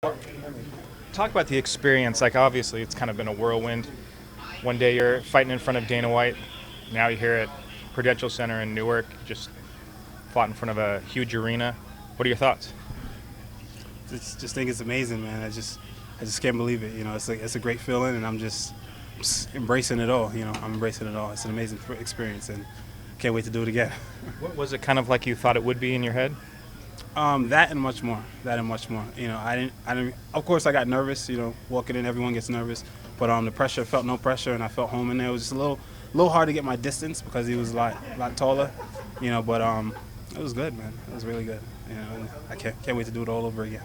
Talk about the experience. Like, obviously, it's kind of been a whirlwind. One day you're fighting in front of Dana White. Now you're here at Prudential Center in Newark. Just fought in front of a huge arena. What are your thoughts? Just think it's amazing, man. I just can't believe it. It's a great feeling, and I'm just embracing it all. I'm embracing it all. It's an amazing experience, and can't wait to do it again. What was it kind of like you thought it would be in your head? That and much more. That and much more. I didn't. Of course, I got nervous. Walking in, everyone gets nervous. But the pressure, felt no pressure, and I felt home in there. It was just a little hard to get my distance because he was a lot taller. But it was good, man. It was really good. And I can't wait to do it all over again.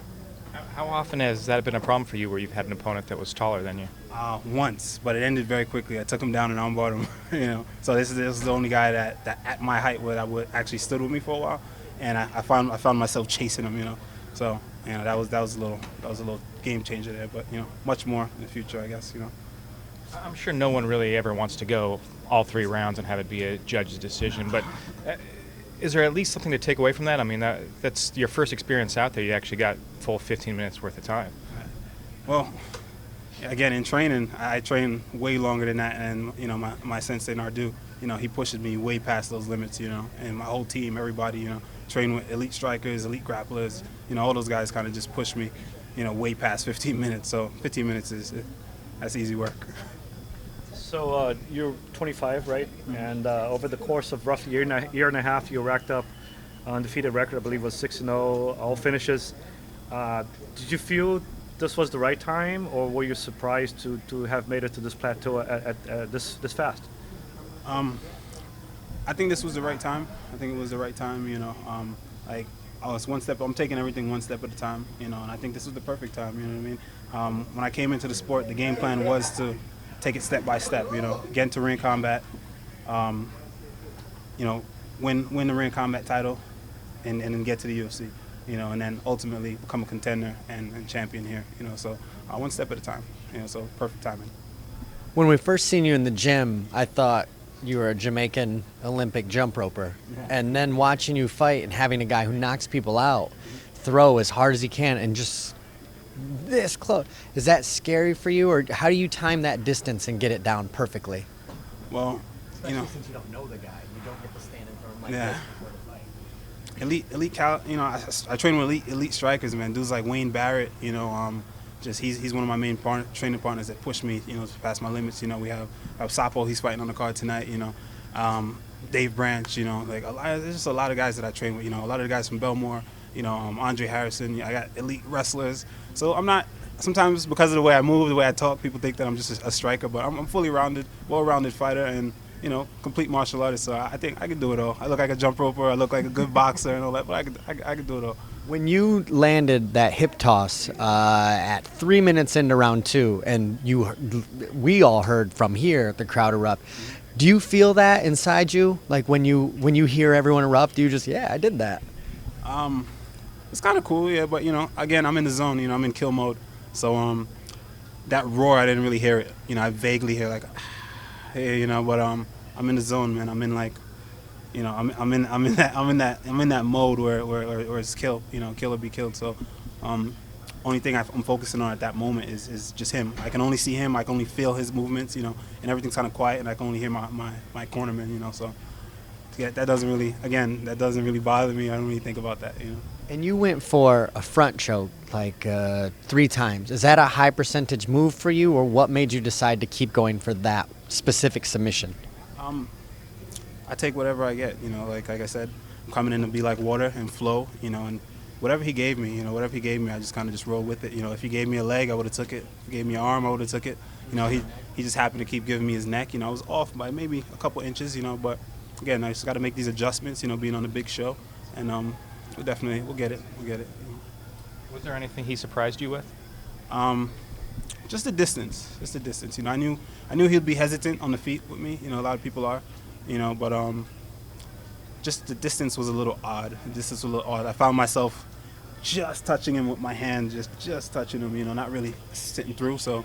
How often has that been a problem for you where you've had an opponent that was taller than you? Once, but it ended very quickly. I took him down and armbarred him. So this is the only guy that at my height would actually stood with me for a while, and I found myself chasing him. So that was a little game changer there. But much more in the future, I guess. I'm sure no one really ever wants to go all 3 rounds and have it be a judge's decision, but is there at least something to take away from that? I mean, that's your first experience out there. You actually got full 15 minutes worth of time. Well, again, in training, I train way longer than that, and my sensei Nardu, he pushes me way past those limits, and my whole team, everybody, train with elite strikers, elite grapplers, all those guys kind of just push me, way past 15 minutes. So 15 minutes that's easy work. So you're 25, right? And over the course of roughly year and a half, you racked up undefeated record. I believe it was 6-0, all finishes. Did you feel this was the right time, or were you surprised to have made it to this plateau at this fast? I think this was the right time. I think it was the right time. It's one step. I'm taking everything one step at a time. And I think this was the perfect time. You know what I mean? When I came into the sport, the game plan was to take it step by step. Get into ring combat. Win the ring combat title, and then get to the UFC. And then ultimately become a contender and champion here. So one step at a time. So perfect timing. When we first seen you in the gym, I thought you were a Jamaican Olympic jump roper. Yeah. And then watching you fight and having a guy who knocks people out throw as hard as he can and just this close. Is that scary for you, or how do you time that distance and get it down perfectly? Well, Especially since you don't know the guy. You don't get to stand in front of him like Yeah. this before the fight. elite I train with elite strikers, man. Dudes like Wayne Barrett, he's one of my main training partners that push me, to pass my limits. We have Sapo, he's fighting on the card tonight. Dave Branch, there's just a lot of guys that I train with. A lot of the guys from Belmore, Andre Harrison. I got elite wrestlers. So I'm not. Sometimes because of the way I move, the way I talk, people think that I'm just a striker, but I'm fully rounded, well-rounded fighter, and complete martial artist. So I think I can do it all. I look like a jump roper. I look like a good boxer and all that, but I can do it all. When you landed that hip toss at 3 minutes into round 2, and we all heard from here the crowd erupt. Do you feel that inside you? Like when you hear everyone erupt, do you just I did that? It's kind of cool, yeah. But again, I'm in the zone. I'm in kill mode. So that roar, I didn't really hear it. I vaguely hear like, hey, but I'm in the zone, man. I'm in like, I'm in that mode where it's kill, kill or be killed. So only thing I'm focusing on at that moment is just him. I can only see him. I can only feel his movements, and everything's kind of quiet, and I can only hear my cornerman, So that doesn't really bother me. I don't really think about that, And you went for a front choke like 3 times. Is that a high percentage move for you, or what made you decide to keep going for that specific submission? I take whatever I get, like I said, I'm coming in to be like water and flow, and whatever he gave me, I just kind of just roll with it. If he gave me a leg, I would have took it. If he gave me an arm, I would have took it. He just happened to keep giving me his neck. I was off by maybe a couple inches, but again, I just got to make these adjustments, being on a big show, and we'll get it. Was there anything he surprised you with? Just the distance. I knew he'd be hesitant on the feet with me. A lot of people are, but just the distance was a little odd. I found myself just touching him with my hand, just touching him. Not really sitting through. So,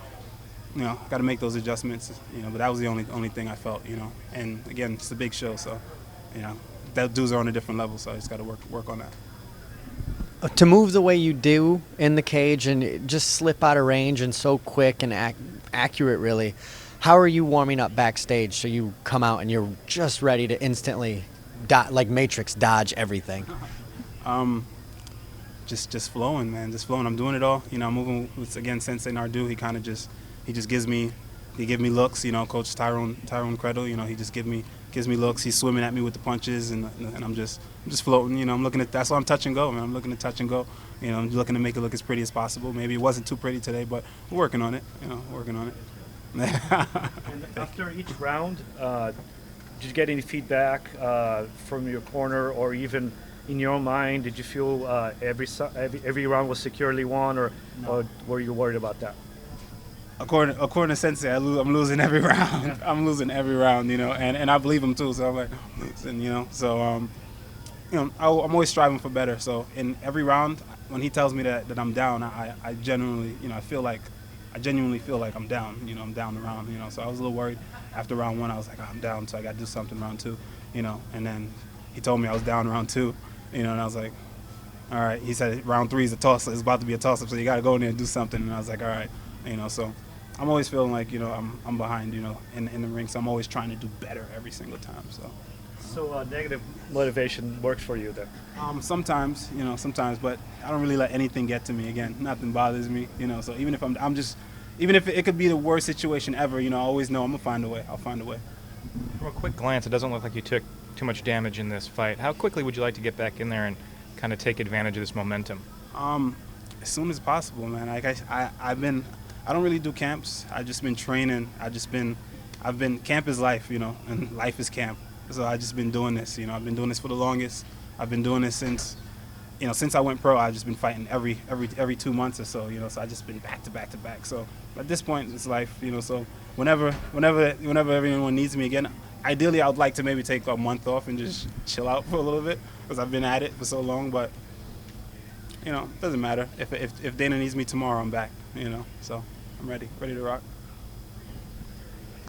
got to make those adjustments. But that was the only thing I felt. And again, it's a big show, so, that dudes are on a different level. So I just got to work on that. To move the way you do in the cage and just slip out of range and so quick and accurate, really, how are you warming up backstage so you come out and you're just ready to instantly, like Matrix, dodge everything? Just flowing, man, just flowing. I'm doing it all. You know, I'm moving with, again, Sensei Nardu. He kind of just gives me looks. You know, Coach Tyrone Credo. You know, he just gives me looks. He's swimming at me with the punches, and I'm just floating. You know, I'm looking at, that's why I'm touch and go, man. I'm looking to touch and go. You know, I'm looking to make it look as pretty as possible. Maybe it wasn't too pretty today, but we're working on it. You know, working on it. And after each round, did you get any feedback from your corner, or even in your mind? Did you feel every round was securely won, or were you worried about that? According to Sensei, I'm losing every round. Yeah. I'm losing every round, you know, and I believe him too. So I'm like, and you know, so you know, I'm always striving for better. So in every round, when he tells me that I'm down, I genuinely, you know, I genuinely feel like I'm down. You know, I'm down the round. You know, so I was a little worried after round 1. I was like, oh, I'm down, so I got to do something round 2. You know, and then he told me I was down round 2. You know, and I was like, all right. He said round 3 is a toss. It's about to be a toss-up, so you got to go in there and do something. And I was like, all right. You know, so I'm always feeling like, you know, I'm behind, you know, in the ring. So I'm always trying to do better every single time. So negative motivation works for you then? Sometimes, you know, but I don't really let anything get to me. Again, nothing bothers me, you know. So even if even if it could be the worst situation ever, you know, I always know I'm gonna find a way. I'll find a way. From a quick glance, it doesn't look like you took too much damage in this fight. How quickly would you like to get back in there and kind of take advantage of this momentum? As soon as possible, man. Like I don't really do camps. I've just been training. Camp is life, you know, and life is camp. So I've just been doing this, you know. I've been doing this for the longest. I've been doing this since I went pro. I've just been fighting every 2 months or so, you know. So I've just been back to back to back. So at this point, it's life, you know. So whenever everyone needs me again, ideally I would like to maybe take a month off and just chill out for a little bit, because I've been at it for so long. But you know, it doesn't matter. If Dana needs me tomorrow, I'm back, you know. So I'm ready to rock.